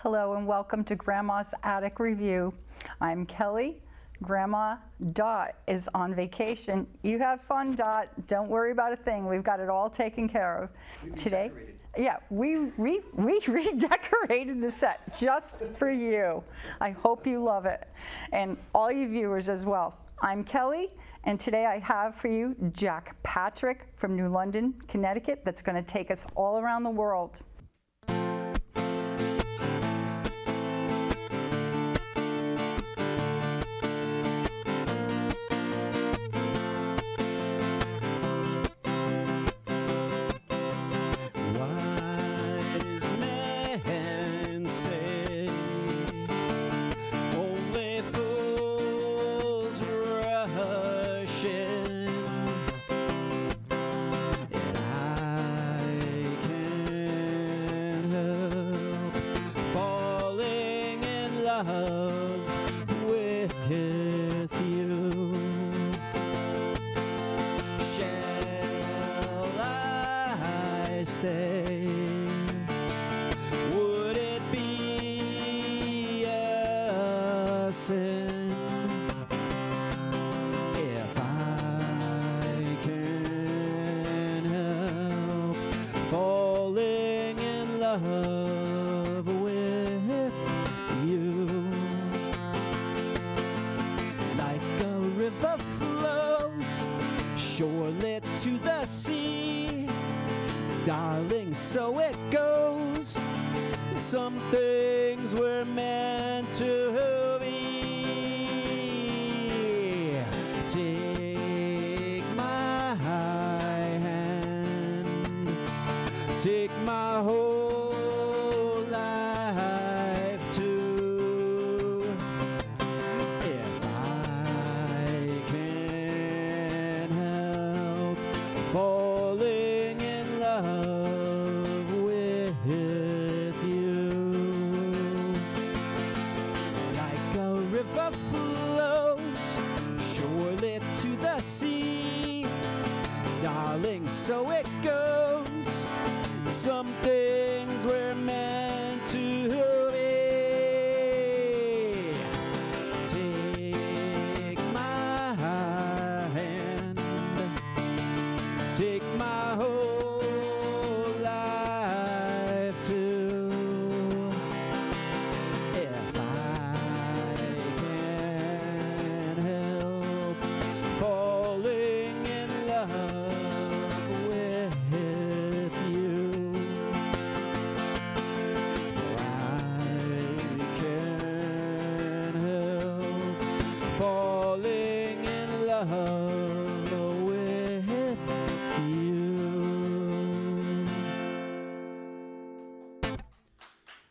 Hello and welcome to Grandma's Attic Review. I'm Kelly. Grandma Dot is on vacation. You have fun, Dot. Don't worry about a thing. We've got it all taken care of. Today, yeah, we redecorated the set just for you. I hope you love it, and all you viewers as well. I'm Kelly, and today I have for you Jack Patrick from New London, Connecticut, that's going to take us all around the world. Would it be a sin if I can help falling in love with you? Like a river flows surely to the sea, darling, so it goes. Some things were meant to be. Take my hand, take my whole life too. If I can help falling in love with you. Like a river flows surely to the sea, darling, so it goes. Some things were meant to be. Take my hand, take my whole life too. If I can help falling in love with you, for I can help falling in love with you.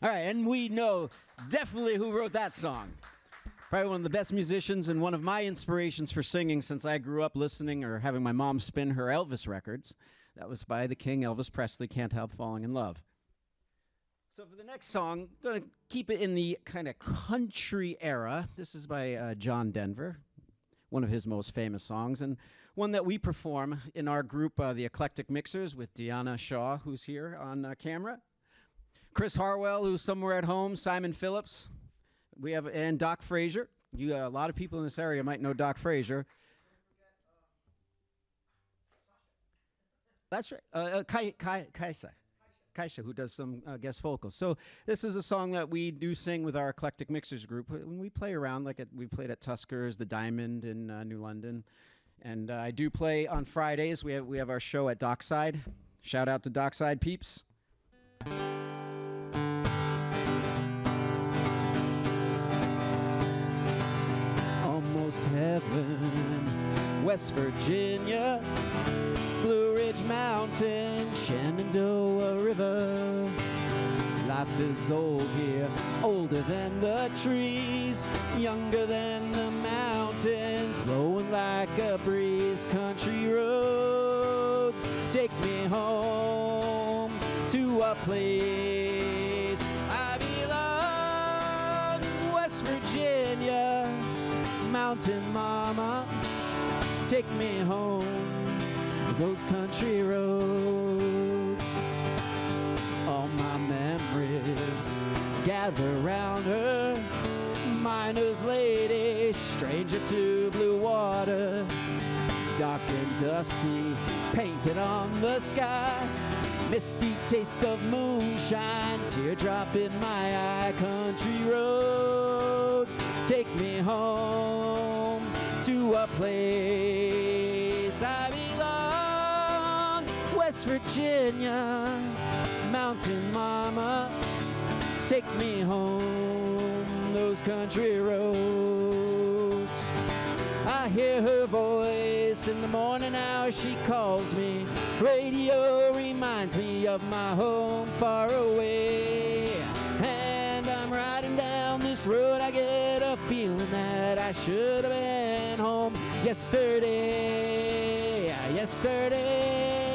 All right, and we know definitely who wrote that song. Probably one of the best musicians and one of my inspirations for singing since I grew up listening or having my mom spin her Elvis records. That was by the King, Elvis Presley, Can't Help Falling in Love. So for the next song, I'm going to keep it in the kind of country era. This is by John Denver, one of his most famous songs, and one that we perform in our group, the Eclectic Mixers, with Deanna Shaw, who's here on camera, Chris Harwell, who's somewhere at home, Simon Phillips, we have, and Doc Frazier. A lot of people in this area might know Doc Frazier. That's right, Kaisha, who does some guest vocals. So this is a song that we do sing with our Eclectic Mixers group when we play around, like we played at Tusker's, the Diamond in New London. And I do play on Fridays. We have our show at Dockside. Shout out to Dockside peeps. Almost heaven, West Virginia, Blue Ridge Mountain, Shenandoah River. Life is old here, older than the trees, younger than the mountains, blowing like a breeze. Country roads take me home to a place I belong. West Virginia, mountain mama, take me home those country roads. All my memories gather round her. Miner's lady, stranger to blue water. Dark and dusty, painted on the sky. Misty taste of moonshine, teardrop in my eye. Country roads take me home to a place I belong. West Virginia, mountain mama, take me home, those country roads. I hear her voice in the morning hour, she calls me. Radio reminds me of my home far away. And I'm riding down this road, I get a feeling that I should have been home yesterday. Yesterday.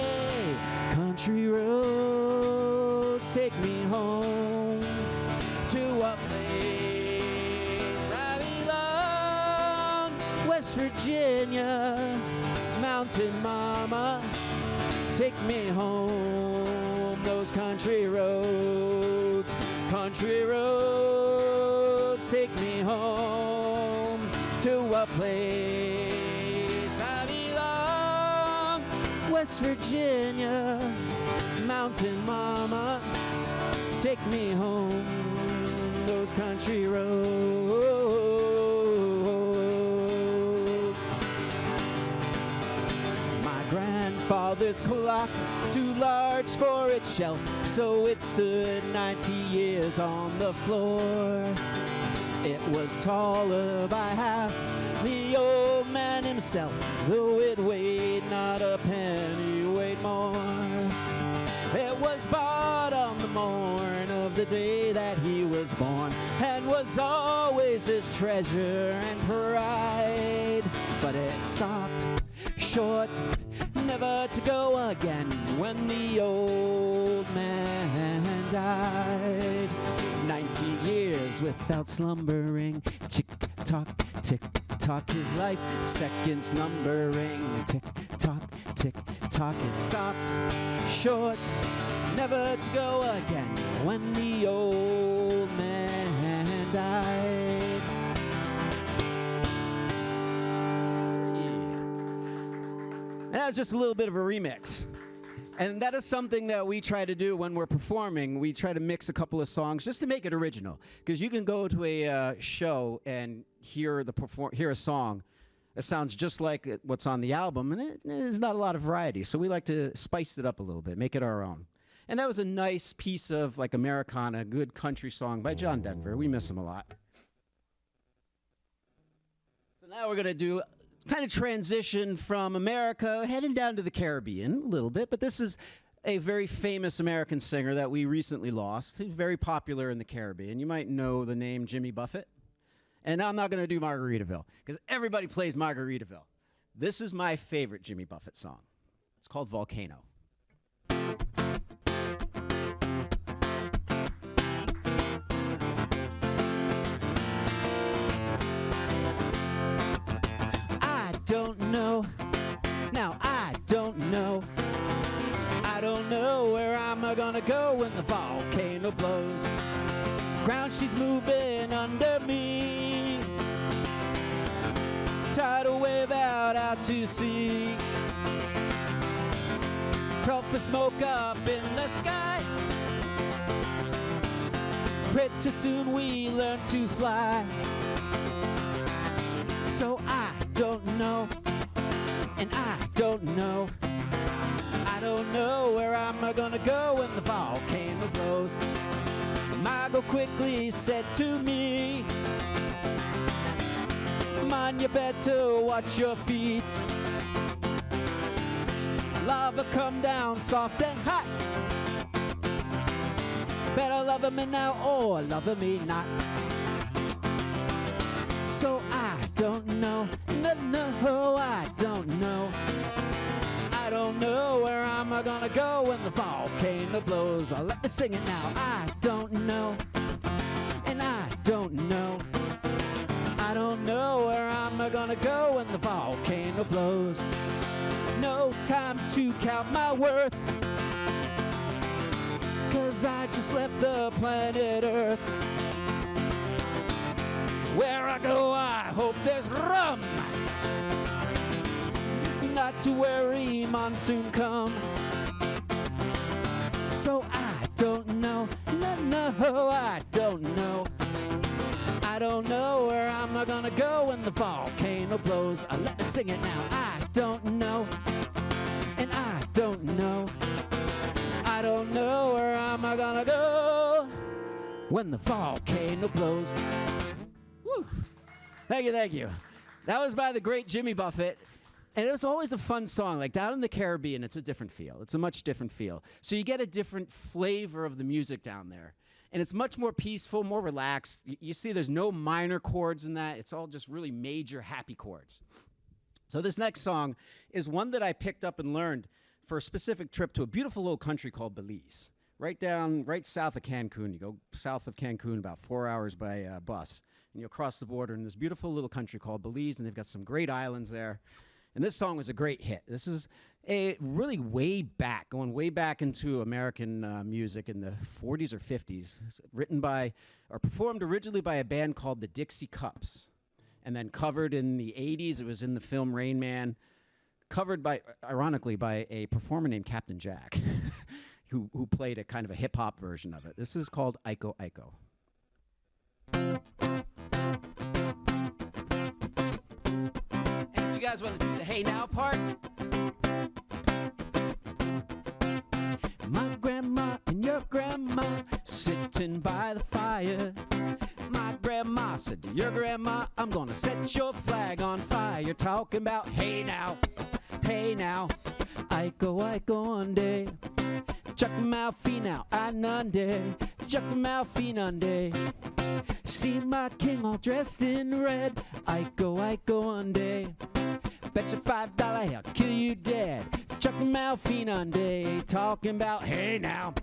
Country roads take me home to a place I belong. West Virginia, mountain mama, take me home, those country roads. Country roads take me home to a place I belong. West Virginia, mountain mama, take me home, those country roads. My grandfather's clock, too large for its shelf, so it stood 90 years on the floor. It was taller by half the old man himself, though it weighed not a penny, weighed more. It was bought on the morn of the day that he was born, and was always his treasure and pride. But it stopped short, never to go again, when the old man died. 90 years without slumbering, tick-tock, tick-tock, his life seconds numbering. Tick-tock, tick-tock, it stopped short, never to go again, when the old man died. And that was just a little bit of a remix. And that is something that we try to do when we're performing. We try to mix a couple of songs just to make it original. Because you can go to a show and hear a song that sounds just like what's on the album, and there's not a lot of variety. So we like to spice it up a little bit, make it our own. And that was a nice piece of like Americana, good country song by John Denver. We miss him a lot. So now we're going to do kind of transition from America, heading down to the Caribbean a little bit, but this is a very famous American singer that we recently lost. He's very popular in the Caribbean. You might know the name Jimmy Buffett. And I'm not going to do Margaritaville, because everybody plays Margaritaville. This is my favorite Jimmy Buffett song. It's called Volcano. I don't know where I'm gonna go when the volcano blows. Ground she's moving under me. Tidal wave out to sea. Puff of smoke up in the sky. Pretty soon we learn to fly. So I don't know, and I don't know. I don't know where I'm gonna go when the volcano blows. Margot quickly said to me, "Man, you better watch your feet. Lava come down soft and hot. Better love me now or love me not." So I don't know, no, I don't know. I don't know where I'm gonna go when the volcano blows. Oh, let me sing it now. I don't know, and I don't know. I don't know where I'm gonna go when the volcano blows. No time to count my worth, 'cause 'cause I just left the planet Earth. Where I go, I hope there's rum. Not to worry, monsoon come. So I don't know, no, I don't know. I don't know where I'm gonna go when the volcano blows. Let me sing it now. I don't know, and I don't know. I don't know where I'm gonna go when the volcano blows. Woo. Thank you, thank you. That was by the great Jimmy Buffett. And it was always a fun song. Like down in the Caribbean, it's a different feel. It's a much different feel. So you get a different flavor of the music down there. And it's much more peaceful, more relaxed. You see there's no minor chords in that. It's all just really major happy chords. So this next song is one that I picked up and learned for a specific trip to a beautiful little country called Belize. Right south of Cancun. You go south of Cancun about 4 hours by bus. And you'll cross the border in this beautiful little country called Belize. And they've got some great islands there. And this song was a great hit. This is really going way back into American music in the 40s or 50s. It's written by, or performed originally by a band called the Dixie Cups. And then covered in the 80s, it was in the film Rain Man. Covered by, ironically, by a performer named Captain Jack, who played a kind of a hip-hop version of it. This is called Iko Iko. You guys want to do the hey now part? My grandma and your grandma sitting by the fire. My grandma said to your grandma, I'm gonna set your flag on fire. Talking about hey now, Iko Iko one day. Chuck my feet now, I none day. Chuck my feet on day. See my king all dressed in red. Iko Iko one day. Bet you $5 I'll kill you dead. Chuck my feet on day. Talking about hey now,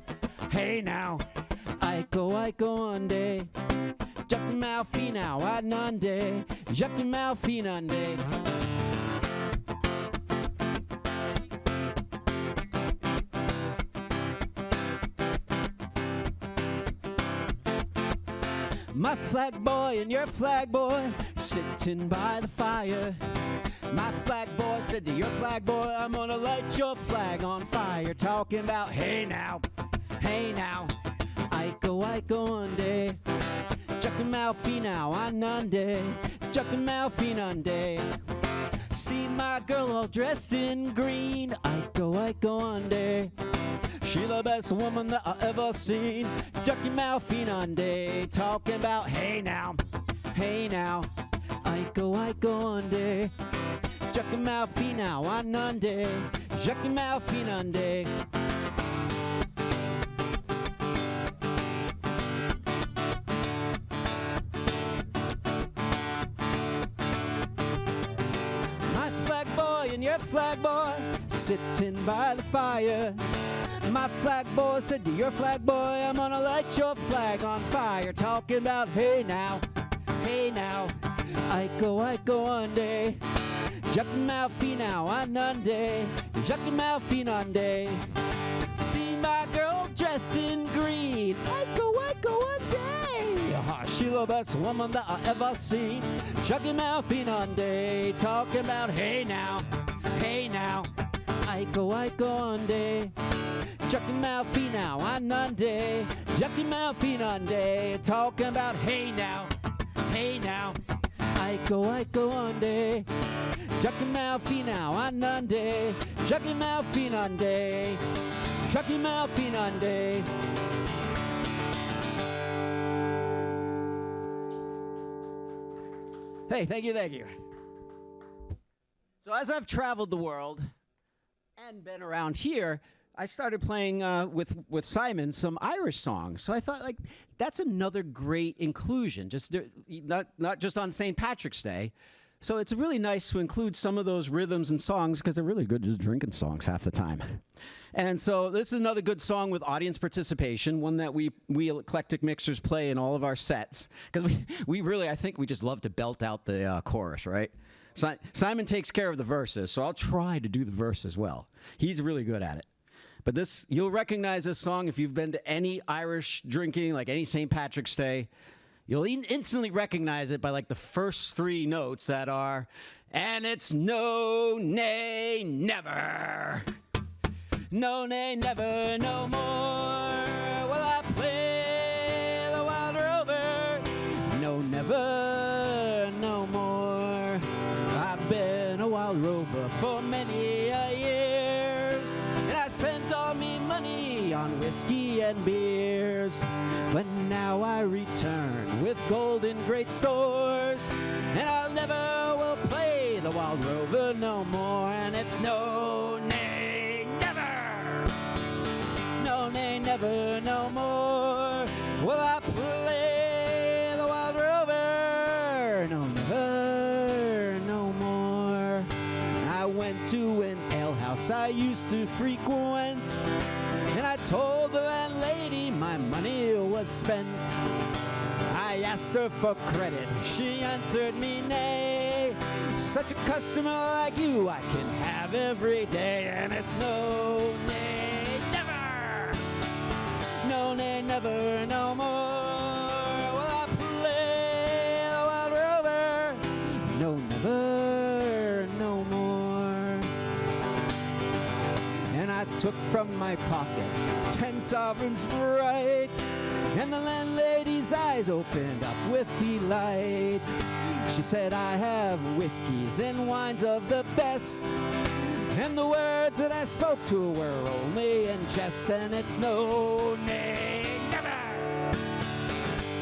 Iko Iko one day. Chuck my feet now, I none day. Chuck my feet on day. My flag boy and your flag boy sitting by the fire. My flag boy said to your flag boy, I'm gonna light your flag on fire. Talking about hey now, Iko Iko one day. Chucking my feet now, I none day. Chucking my feet on day. See my girl all dressed in green. Iko Iko one day. She the best woman that I ever seen. Chucking my feet on day. Talking about hey now, Iko Iko one day. Chucking my feet now, I none day. Chucking my feet on day. My flag boy and your flag boy sitting by the fire. My flag boy said to your flag boy, I'm gonna light your flag on fire. Talking about hey now, Iko Iko one day. Chucking my feet now, I none day. Chucking my feet on day. See my girl dressed in green. Iko Iko one day. She the best woman that I ever seen. Chucking my feet on day. Talking about hey now, Iko Iko one day. Chucking my feet now, I none day. Chucking my feet on day. Talking about hey now, Iko Iko one day. Chucking my feet now, I none day. Chucking my feet on day. Chucking my feet on day. Hey, thank you. So as I've traveled the world and been around here, I started playing with Simon some Irish songs. So I thought, like, that's another great inclusion, just not just on St. Patrick's Day. So it's really nice to include some of those rhythms and songs because they're really good just drinking songs half the time. And so this is another good song with audience participation, one that we eclectic mixers play in all of our sets. Because we really, I think we just love to belt out the chorus, right? Simon takes care of the verses, so I'll try to do the verse as well. He's really good at it. But this, you'll recognize this song if you've been to any Irish drinking, like any St. Patrick's Day. You'll instantly recognize it by like the first three notes that are, and it's no, nay, never. No, nay, never, no more will I play the wild rover. No, never, no more. I've been a wild rover for many a years, and I spent all me money on whiskey and beers. But now I return with gold in great stores, and I'll never will play the wild rover no more. And it's no, nay, never. No, nay, never, no more will I play the wild rover. No, never, no more. I went to an alehouse I used to frequent, and I told the landlady my money was spent. I asked her for credit, she answered me nay. Such a customer like you I can have every day. And it's no, nay, never. No, nay, never, no more will I play the wild rover. No, never, no more. And I took from my pocket 10 sovereigns bright, and the landlady's eyes opened up with delight. She said, I have whiskeys and wines of the best, and the words that I spoke to her were only in jest. And it's no, nay, never.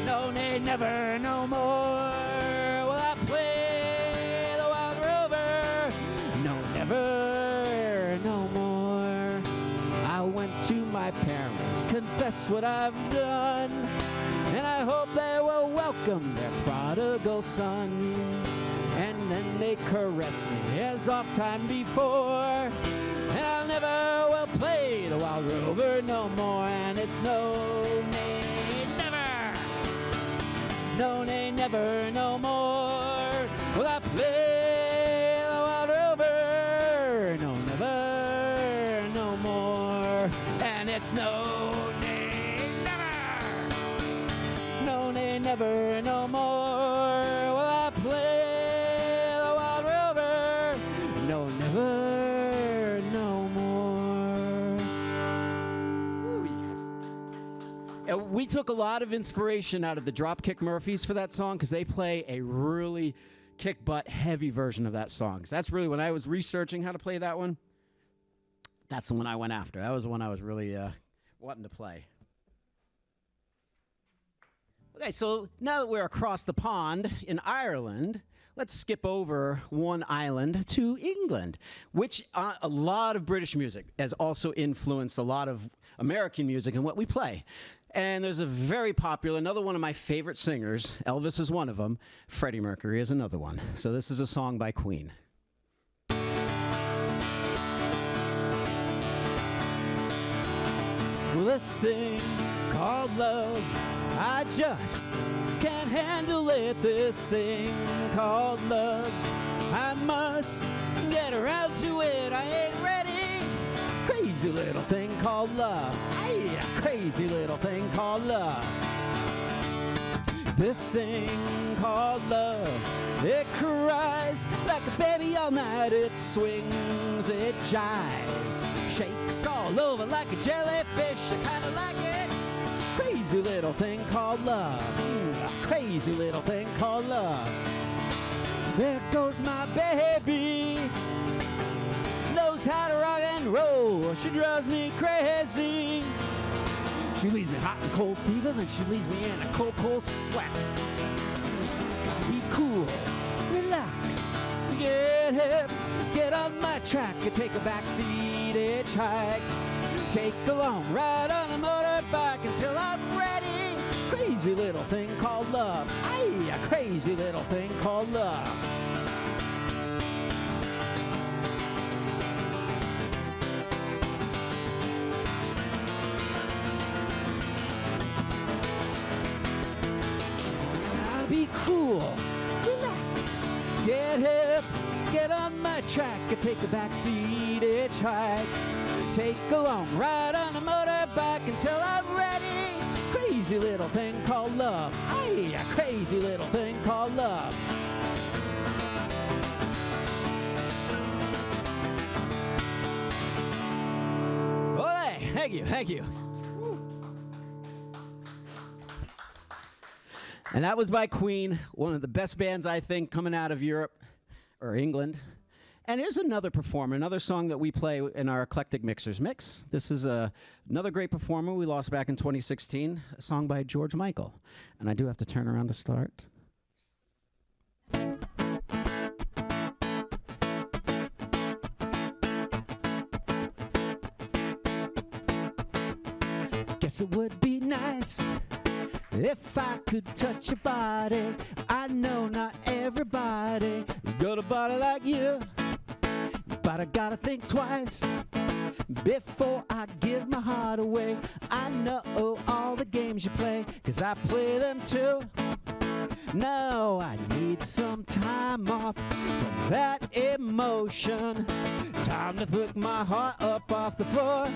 No, nay, never, no more will I play the wild rover. No, never, no more. I went to my parents, confess what I've done, and I hope they will welcome their prodigal son. And then they caress me as oft time before, and I'll never will play the wild rover no more. And it's no, nay, never. No, nay, never, no more will I play the wild rover. No, never, no more. And it's no, nay, never. No, nay, never, no more will I play the wild rover. No, never, no more. Ooh, yeah. We took a lot of inspiration out of the Dropkick Murphys for that song because they play a really kick butt heavy version of that song. So that's really, when I was researching how to play that one, that's the one I went after. That was the one I was really wanting to play. Okay, so now that we're across the pond in Ireland, let's skip over one island to England, which a lot of British music has also influenced a lot of American music and what we play. And there's a very popular, another one of my favorite singers, Elvis is one of them, Freddie Mercury is another one. So this is a song by Queen. Well, this thing called love, I just can't handle it. This thing called love, I must get around to it. I ain't ready. Crazy little thing called love. Hey, crazy little thing called love. This thing called love, it cries like a baby all night. It swings, it jives, shakes all over like a jellyfish. I kinda like it. Crazy little thing called love. A crazy little thing called love. There goes my baby, knows how to rock and roll. She drives me crazy. She leaves me hot and cold fever, then she leaves me in a cold, cold sweat. Gotta be cool, relax, get hip, get on my track, and take a backseat hitchhike. Take a long ride on a motorbike until I'm ready. Crazy little thing called love. Aye, a crazy little thing called love. Be cool, relax, get hip, get on my track, and take a backseat hitchhike. take a long ride on a motorbike until I'm ready. Crazy little thing called love. Aye, a crazy little thing called love. Ole, thank you, thank you. And that was by Queen, one of the best bands, I think, coming out of Europe or England. And here's another performer, another song that we play in our Eclectic Mixers mix. This is another great performer we lost back in 2016, a song by George Michael. And I do have to turn around to start. Guess it would be nice if I could touch your body. I know not everybody got a body like you, but I gotta think twice before I give my heart away. I know all the games you play, 'cause I play them too. No, I need some time off from that emotion. Time to pick my heart up off the floor.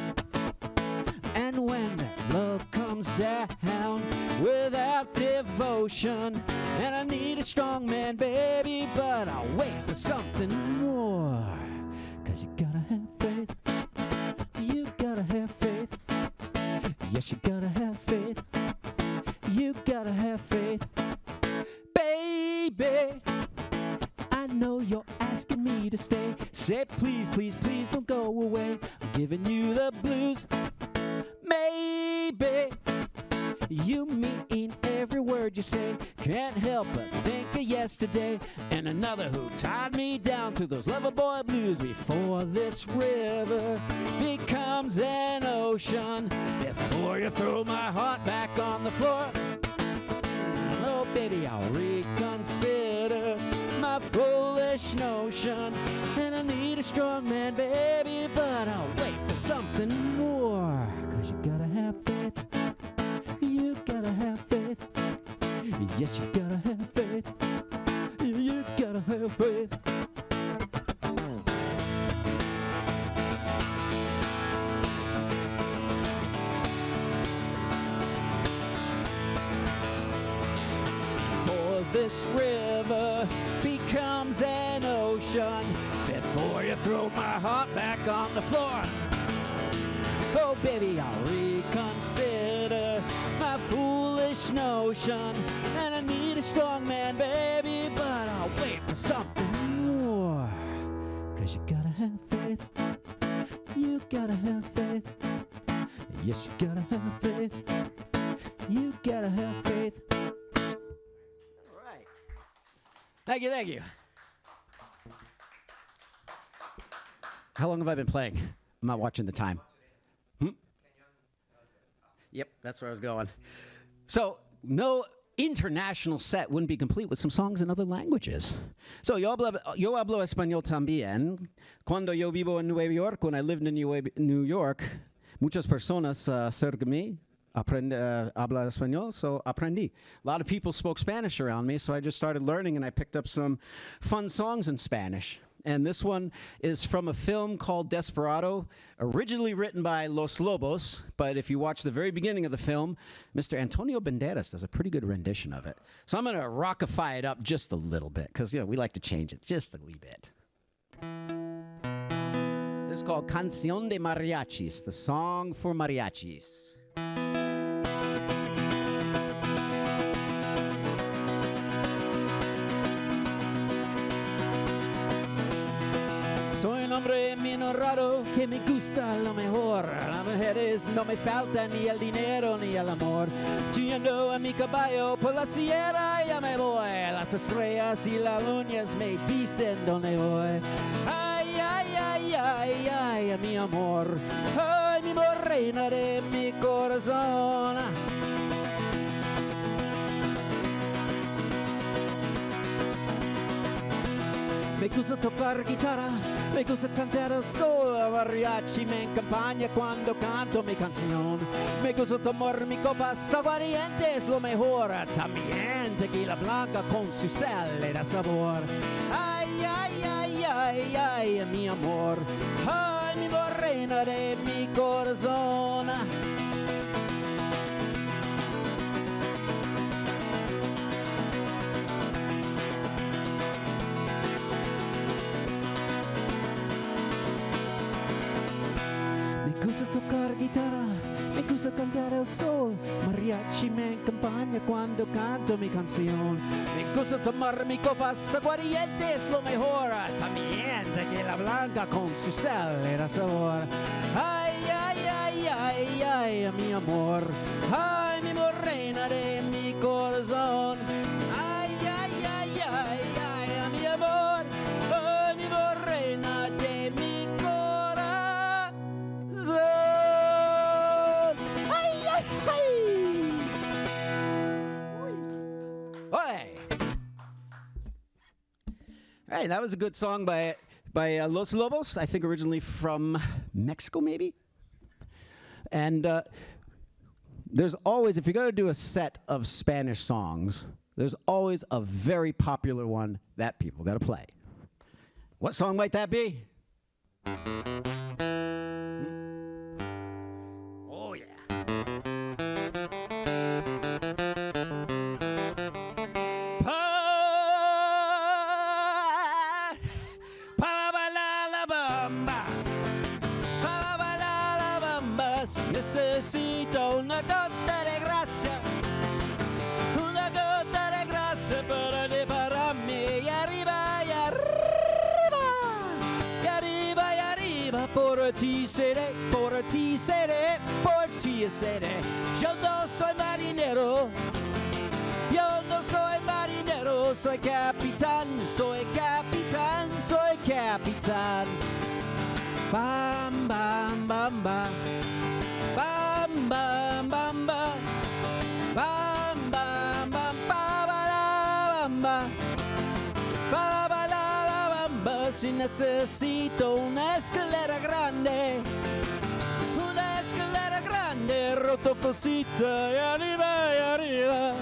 And when that love comes down without devotion, and I need a strong man, baby, but I'll wait for something more. 'Cause you gotta have faith. You gotta have faith. Yes, you gotta have faith. You gotta have faith. Baby, I know you're asking me to stay. Say please, please, please don't go away. I'm giving you the blues. Maybe you mean every word you say. Can't help but think of yesterday and another who tied me down to those lover boy blues. Before this river becomes an ocean, before you throw my heart back on the floor. Oh baby, I'll reconsider my foolish notion. And I need a strong man, baby, but I'll wait for something more. 'Cause you gotta have faith. You gotta have faith. Yes, you gotta have faith. You gotta have faith. For this river becomes an ocean, before you throw my heart back on the floor. Oh baby, I'll reconsider my foolish notion. And I need a strong man, baby, but I'll wait for something more. 'Cause you gotta have faith. You gotta have faith. Yes, you gotta have faith. You gotta have faith. All right. Thank you, thank you. How long have I been playing? I'm not watching the time. Yep, that's where I was going. So, no international set wouldn't be complete with some songs in other languages. So, yo hablo español también. Cuando yo vivo en Nueva York, when I lived in New York, muchas personas cerca de mí habla español, so aprendí. A lot of people spoke Spanish around me, so I just started learning, and I picked up some fun songs in Spanish. And this one is from a film called Desperado, originally written by Los Lobos, but if you watch the very beginning of the film, Mr. Antonio Banderas does a pretty good rendition of it. So I'm going to rockify it up just a little bit, because we like to change it just a wee bit. This is called Canción de Mariachis, the song for mariachis. Soy un hombre menos raro que me gusta lo mejor. Las mujeres no me faltan ni el dinero ni el amor. Chillando a mi caballo por la sierra ya me voy. Las estrellas y las lunas me dicen dónde voy. Ay, ay, ay, ay, ay, mi amor. Ay, mi amor, reina de mi corazón. Me gusta tocar guitarra, me gusta cantar solo mariachi, me acompaña cuando canto mi canción. Me gusta tomar mi copas aguardientes, lo mejor, también tequila blanca con su sal le da sabor. Ay, ay, ay, ay, ay, mi amor, ay, Ay, mi morena de mi corazón. Me gusta tocar guitarra, me gusta cantar al sol. Mariachi me acompaña cuando canto mi canción. Me gusta tomar mi copas, aguardiente es lo mejor. También tequila blanca con su sal y sabor. Ay, ay, ay, ay, ay, mi amor. Ay, mi morena de mi corazón. Ay, ay, ay, ay, ay, mi amor. Ay, mi morena de mi corazón. Ay, ay, ay. Hey. Hey, that was a good song by Los Lobos, I think originally from Mexico, maybe. And there's always, if you're going to do a set of Spanish songs, there's always a very popular one that people got to play. What song might that be? Oh, yeah. Necesito una gota de gracia para liberarme. Y arriba, y arriba, y arriba, y arriba. Por ti seré, por ti seré, por ti seré. Yo no soy marinero, yo no soy marinero. Soy capitán, soy capitán, soy capitán. Bam, bam, bam, bam. Bam, bam, bam, bam. Bam, bam, bam, ba, ba, la, bam, ba. Ba, ba, la, bam, ba. Si necesito una escalera grande, roto cosita, y arriba, y arriba.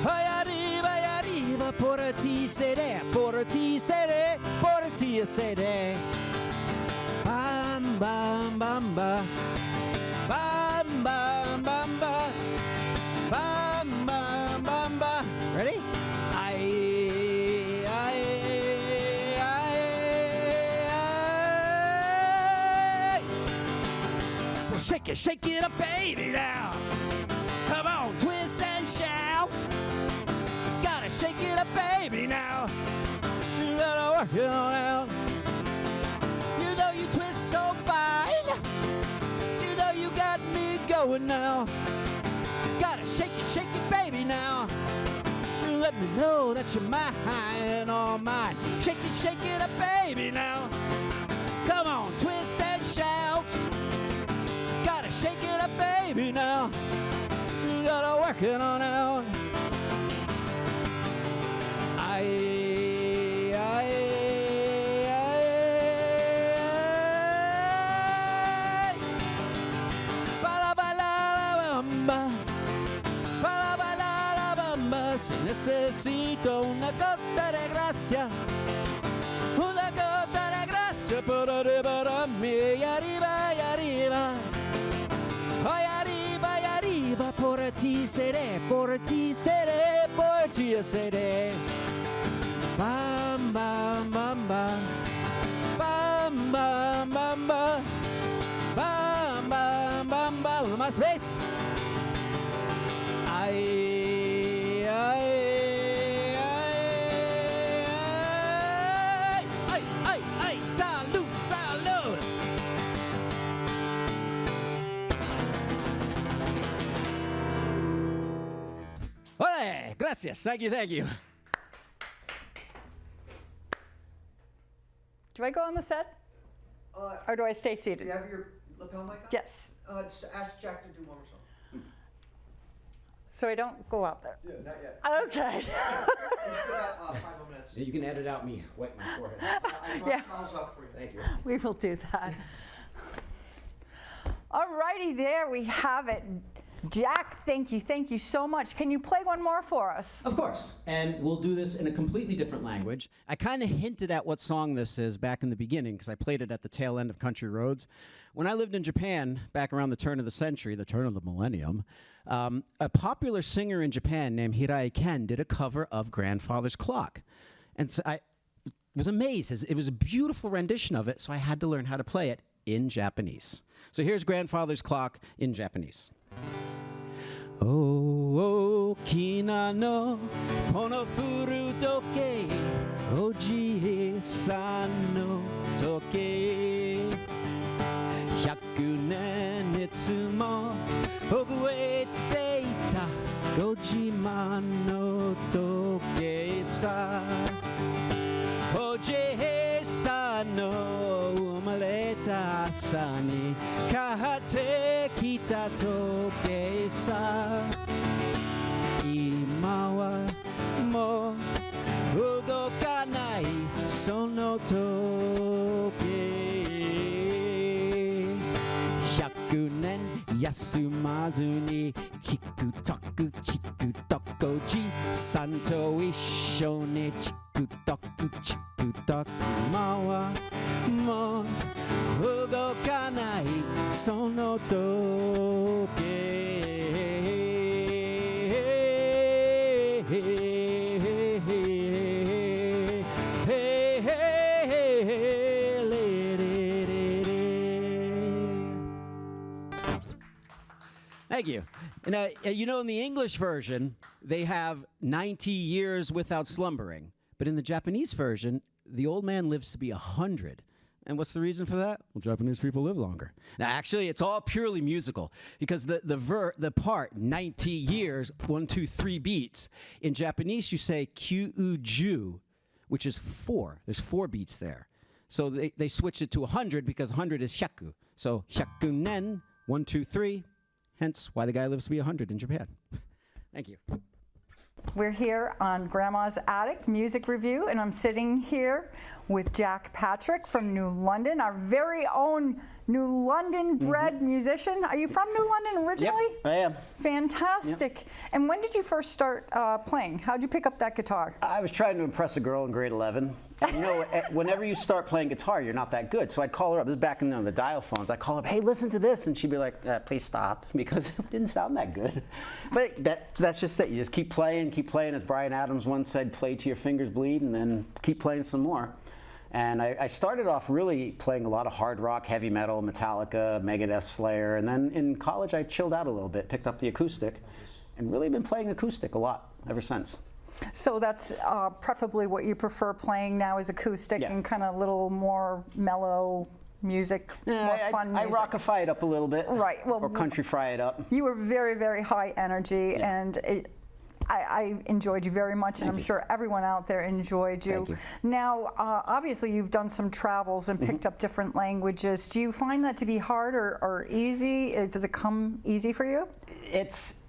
Ay, arriba, y arriba, por ti seré, por ti seré, por ti seré. Bam, bam, bam, bam. Bam, bam, bam, bam. Bam, bam, bam, bam. Ready? Ay, ay, ay, ay. Well, shake it up, baby, now. Come on, twist and shout. Gotta shake it up, baby, now. You gotta work it on out. You know you twist so fine. You got me going now. Gotta shake it, baby, now. You let me know that you're mine and all mine. Shake it up, baby, now. Come on, twist and shout. Gotta shake it up, baby, now. You gotta work it on out. Ay, ay. Si necesito una gota de gracia para liberarme. Y arriba, y arriba. Ay, arriba, y arriba. Por ti seré, por ti seré, por ti seré. Bam, bam, bam, bam. Bam, bam, bam, bam. Bam, bam, bam, bam. Más vez. Ay, ay, ay, ay, ay, ay, salud, salud. Ole, gracias, thank you. Do I go on the set? Or do I stay Do seated? you have your lapel mic on? Yes. Just ask Jack to do one more song. So I don't go out there. Yeah, not yet. Okay. We still got 5 more minutes. You can edit out me wiping my forehead. I brought Yeah. towels up for you. Thank you. We will do that. Alrighty, there we have it. Jack, thank you so much. Can you play one more for us? Of course. And we'll do this in a completely different language. I kind of hinted at what song this is back in the beginning because I played it at the tail end of Country Roads. When I lived in Japan back around the turn of the century, the turn of the millennium, a popular singer in Japan named Hirai Ken did a cover of Grandfather's Clock. And so I was amazed. It was a beautiful rendition of it, so I had to learn how to play it in Japanese. So here's Grandfather's Clock in Japanese. 大きなのこの古時計おじいさんの時計100年熱もほぐれていたご自慢の時計さおじいさんの生まれた朝に買ってきた時計さ今はもう動かないその時計100年休まずにチクトクチクトクおじさんと一緒にチクトクチクトク今はもう動かないその時計Thank you. And you know, in the English version, they have 90 years without slumbering. But in the Japanese version, the old man lives to be 100. And what's the reason for that? Well, Japanese people live longer. Now, actually, it's all purely musical because the part 90 years, 1, 2, 3 beats. In Japanese, you say kyuju, which is 4. There's 4 beats there. So they switched it to 100 because 100 is hyaku. So hyaku nen, 1, 2, 3. Hence why the guy lives to be 100 in Japan. Thank you. We're here on Grandma's Attic Music Review, and I'm sitting here with Jack Patrick from New London, our very own New London-bred musician. Are you from New London originally? Yep, I am. Fantastic. Yep. And when did you first start playing? How did you pick up that guitar? I was trying to impress a girl in grade 11. And, you know, whenever you start playing guitar, you're not that good. So I'd call her up. This is back in the dial phones. I'd call her up, hey, listen to this. And she'd be like, please stop, because it didn't sound that good. But that's just it. You just keep playing. As Bryan Adams once said, play till your fingers bleed, and then keep playing some more. And I started off really playing a lot of hard rock, heavy metal, Metallica, Megadeth, Slayer. And then in college, I chilled out a little bit, picked up the acoustic, and really been playing acoustic a lot ever since. So that's preferably what you prefer playing now is acoustic, yeah, and kind of a little more mellow music, more fun music. I rockify it up a little bit. Right. Well, or country fry it up. You were very, very high energy, yeah, and I enjoyed you very much, and I'm sure everyone out there enjoyed you. Thank you. Now, obviously, you've done some travels and picked up different languages. Do you find that to be hard or easy? Does it come easy for you?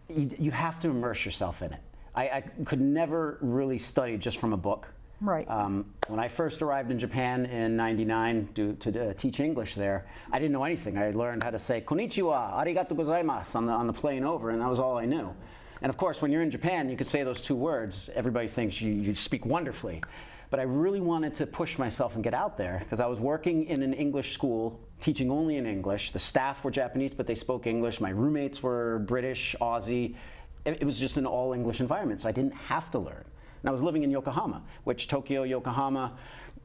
You have to immerse yourself in it. I could never really study just from a book. Right. When I first arrived in Japan in '99 to teach English there, I didn't know anything. I learned how to say konnichiwa, arigato gozaimasu on the plane over, and that was all I knew. And of course, when you're in Japan, you could say those 2 words. Everybody thinks you speak wonderfully. But I really wanted to push myself and get out there because I was working in an English school, teaching only in English. The staff were Japanese, but they spoke English. My roommates were British, Aussie. It was just an all-English environment, so I didn't have to learn. And I was living in Yokohama, which Tokyo, Yokohama,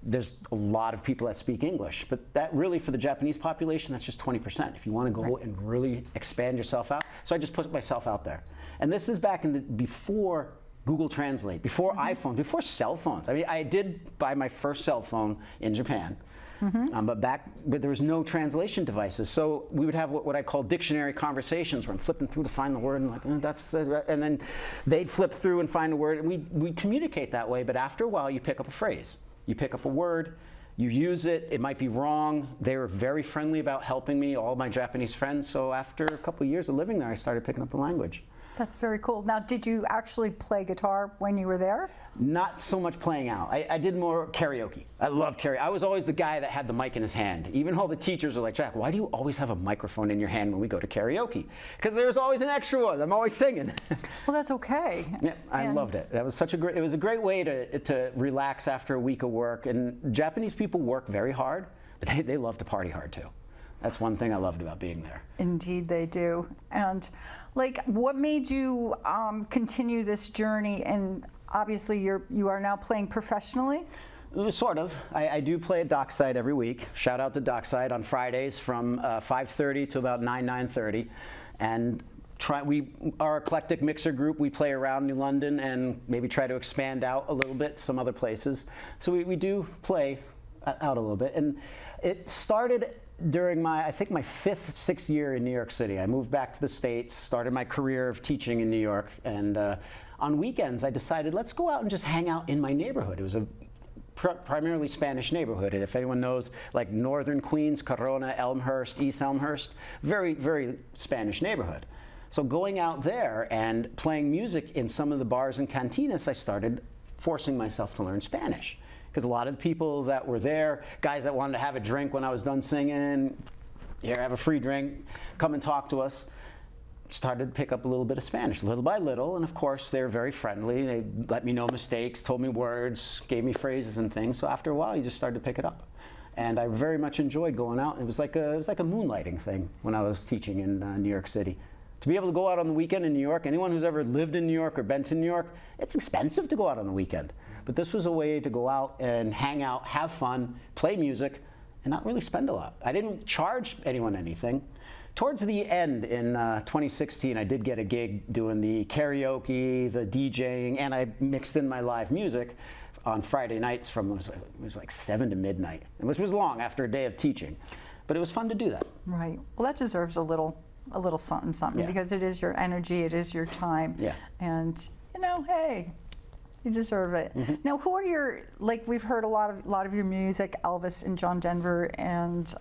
there's a lot of people that speak English. But that really, for the Japanese population, that's just 20%. If you want to go and really expand yourself out. So I just put myself out there. And this is back in before Google Translate, before iPhones, before cell phones. I mean, I did buy my first cell phone in Japan. But there was no translation devices, so we would have what I call dictionary conversations, where I'm flipping through to find the word, and and then they'd flip through and find a word, and we communicate that way. But after a while, you pick up a phrase, you pick up a word, you use it. It might be wrong. They were very friendly about helping me, all my Japanese friends. So after a couple of years of living there, I started picking up the language. That's very cool. Now, did you actually play guitar when you were there? Not so much playing out. I did more karaoke. I love karaoke. I was always the guy that had the mic in his hand. Even all the teachers were like, Jack, why do you always have a microphone in your hand when we go to karaoke? Because there's always an extra one. I'm always singing. Well, that's okay. Yeah, I loved it. That was such a great. It was a great way to relax after a week of work. And Japanese people work very hard, but they love to party hard too. That's one thing I loved about being there. Indeed, they do. And like, what made you continue this journey? And obviously, you are now playing professionally. Sort of. I do play at Dockside every week. Shout out to Dockside on Fridays from 5:30 to about 9:30, and our eclectic mixer group. We play around New London and maybe try to expand out a little bit some other places. So we do play out a little bit, and it started during I think my 5th, 6th year in New York City. I moved back to the States, started my career of teaching in New York, and on weekends I decided, let's go out and just hang out in my neighborhood. It was a primarily Spanish neighborhood, and if anyone knows, like northern Queens, Corona, Elmhurst, East Elmhurst, very, very Spanish neighborhood. So going out there and playing music in some of the bars and cantinas, I started forcing myself to learn Spanish. Because a lot of the people that were there, guys that wanted to have a drink when I was done singing, here, have a free drink, come and talk to us, started to pick up a little bit of Spanish, little by little, and of course they were very friendly. They let me know mistakes, told me words, gave me phrases and things. So after a while, you just started to pick it up. And I very much enjoyed going out. It was like a moonlighting thing when I was teaching in New York City. To be able to go out on the weekend in New York, anyone who's ever lived in New York or been to New York, it's expensive to go out on the weekend. But this was a way to go out and hang out, have fun, play music, and not really spend a lot. I didn't charge anyone anything. Towards the end in 2016, I did get a gig doing the karaoke, the DJing, and I mixed in my live music on Friday nights from, it was like 7 to midnight, which was long after a day of teaching. But it was fun to do that. Right. Well, that deserves a little something, Yeah. because it is your energy, it is your time. Yeah. And, hey, you deserve it. Mm-hmm. Now, who are we've heard a lot of your music, Elvis and John Denver and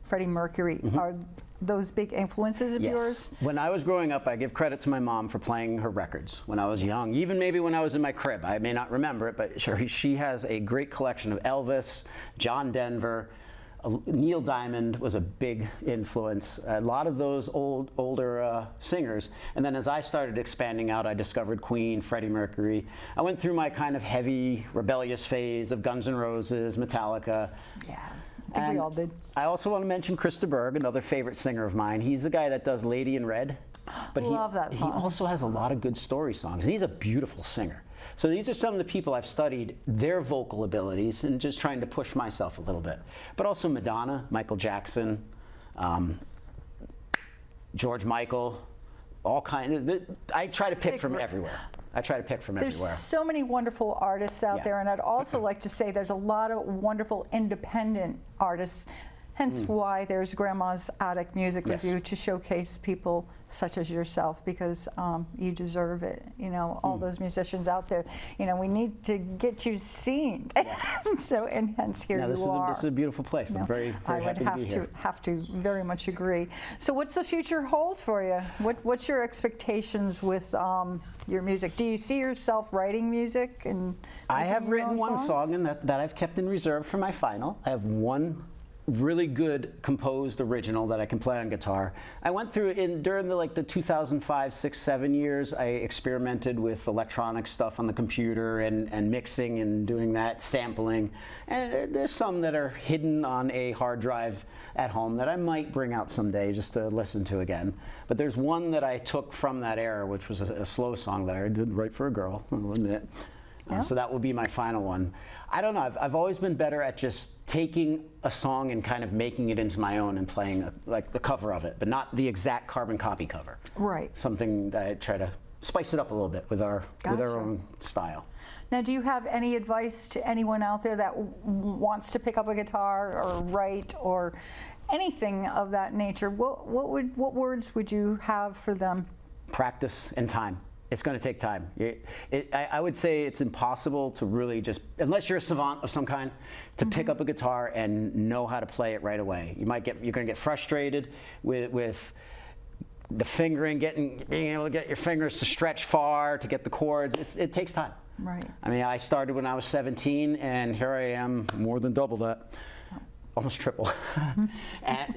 Freddie Mercury. Are those big influences of Yes. yours? When I was growing up, I give credit to my mom for playing her records when I was young, even maybe when I was in my crib. I may not remember it, but she has a great collection of Elvis, John Denver. Neil Diamond was a big influence. A lot of those older singers. And then as I started expanding out, I discovered Queen, Freddie Mercury. I went through my kind of heavy, rebellious phase of Guns N' Roses, Metallica. Yeah, I think we all did. I also want to mention Chris de Burgh, another favorite singer of mine. He's the guy that does Lady in Red. But Love that song. He also has a lot of good story songs, and he's a beautiful singer. So these are some of the people I've studied their vocal abilities and just trying to push myself a little bit. But also Madonna, Michael Jackson, George Michael, all kinds. I try to pick from everywhere. There's so many wonderful artists out Yeah. there, and I'd also like to say there's a lot of wonderful independent artists, hence why there's Grandma's Attic Music Yes. Review, to showcase people such as yourself, because you deserve it. All those musicians out there, we need to get you seen. So, and hence here This you are. is a beautiful place. I'm very, very happy to be here. have to very much agree. So what's the future hold for you? What's your expectations with your music? Do you see yourself writing music? And I have making your written own one songs? song and that I've kept in reserve for my final. I have one really good composed original that I can play on guitar. I went through during the 2005, 6, 7 years. I experimented with electronic stuff on the computer and mixing and doing that, sampling. And there's some that are hidden on a hard drive at home that I might bring out someday just to listen to again. But there's one that I took from that era, which was a slow song that I did write for a girl, I'll admit. So that will be my final one. I don't know, I've always been better at just taking a song and kind of making it into my own and playing like the cover of it, but not the exact carbon copy cover. Right. Something that I try to spice it up a little bit with our own style. Now, do you have any advice to anyone out there that wants to pick up a guitar or write or anything of that nature? What words would you have for them? Practice and time. It's going to take time. I would say it's impossible to really just, unless you're a savant of some kind, to pick up a guitar and know how to play it right away. You're going to get frustrated with the fingering, being able to get your fingers to stretch far to get the chords, it takes time. Right. I mean, I started when I was 17, and here I am, more than double that, almost triple.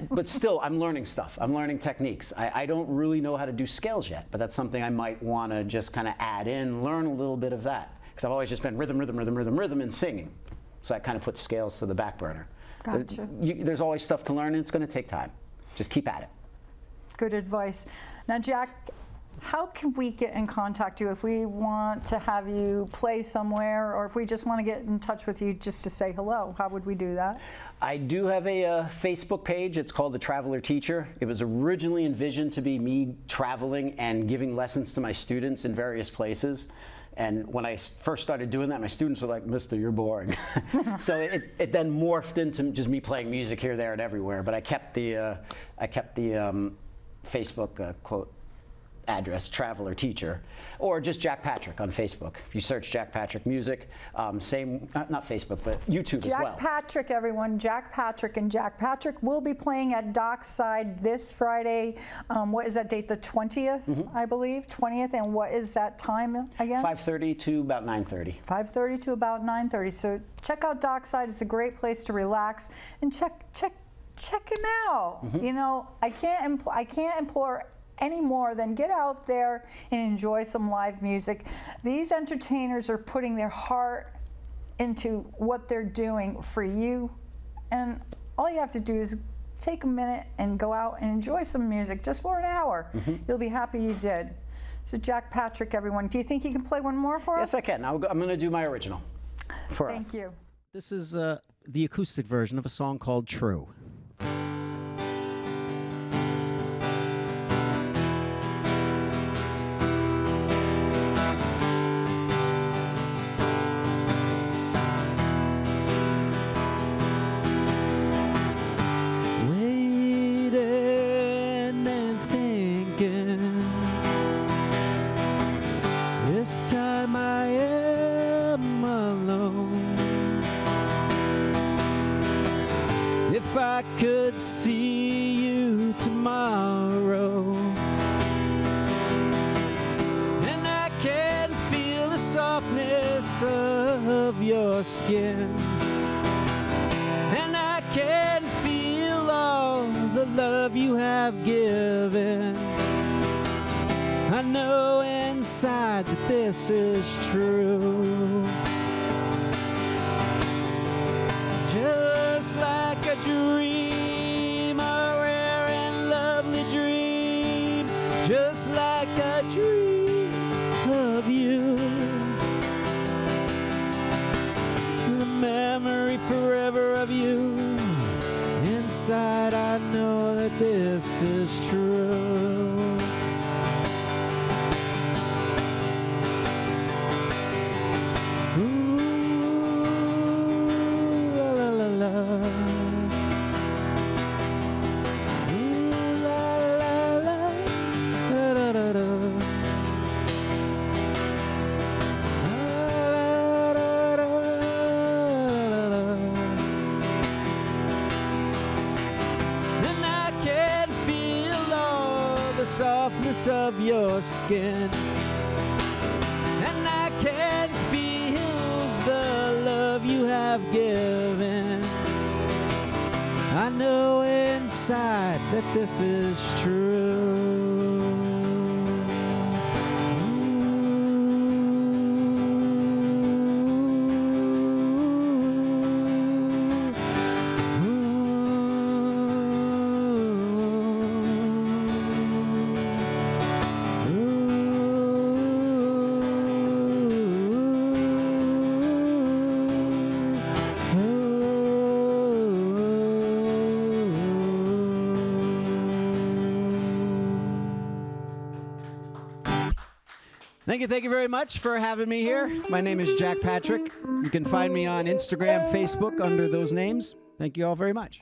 But still, I'm learning stuff. I'm learning techniques. I don't really know how to do scales yet, but that's something I might want to just kind of add in, learn a little bit of that, because I've always just been rhythm, rhythm, rhythm, rhythm, rhythm, and singing. So I kind of put scales to the back burner. Gotcha. There's always stuff to learn, and it's going to take time. Just keep at it. Good advice. Now, Jack, how can we get in contact with you if we want to have you play somewhere, or if we just want to get in touch with you just to say hello? How would we do that? I do have a Facebook page. It's called The Traveler Teacher. It was originally envisioned to be me traveling and giving lessons to my students in various places. And when I first started doing that, my students were like, "Mister, you're boring." So it then morphed into just me playing music here, there, and everywhere. But I kept the Facebook quote address, Traveler Teacher, or just Jack Patrick on Facebook. If you search Jack Patrick Music, same, not Facebook, but YouTube as well. Jack Patrick, everyone. Jack Patrick, and Jack Patrick will be playing at Dockside this Friday. What is that date? The 20th, I believe. 20th, and what is that time again? 5:30 to about 9:30. 5:30 to about 9:30. So check out Dockside. It's a great place to relax and check him out. You know, I can't implore any more than get out there and enjoy some live music. These entertainers are putting their heart into what they're doing for you, and all you have to do is take a minute and go out and enjoy some music just for an hour. You'll be happy you did. So Jack Patrick, everyone, do you think you can play one more for us? Yes, I can. I'm going to do my original for us. Thank you. This is the acoustic version of a song called True. This time I am alone. If I could see you tomorrow, and I can feel the softness of your skin, and I can feel all the love you have given, I know inside that this is true. Just like a dream, a rare and lovely dream, just like a dream of you. The memory forever of you. Inside I know that this is true. Softness of your skin, and I can feel the love you have given. I know inside that this is true. Thank you very much for having me here. My name is Jack Patrick. You can find me on Instagram, Facebook under those names. Thank you all very much.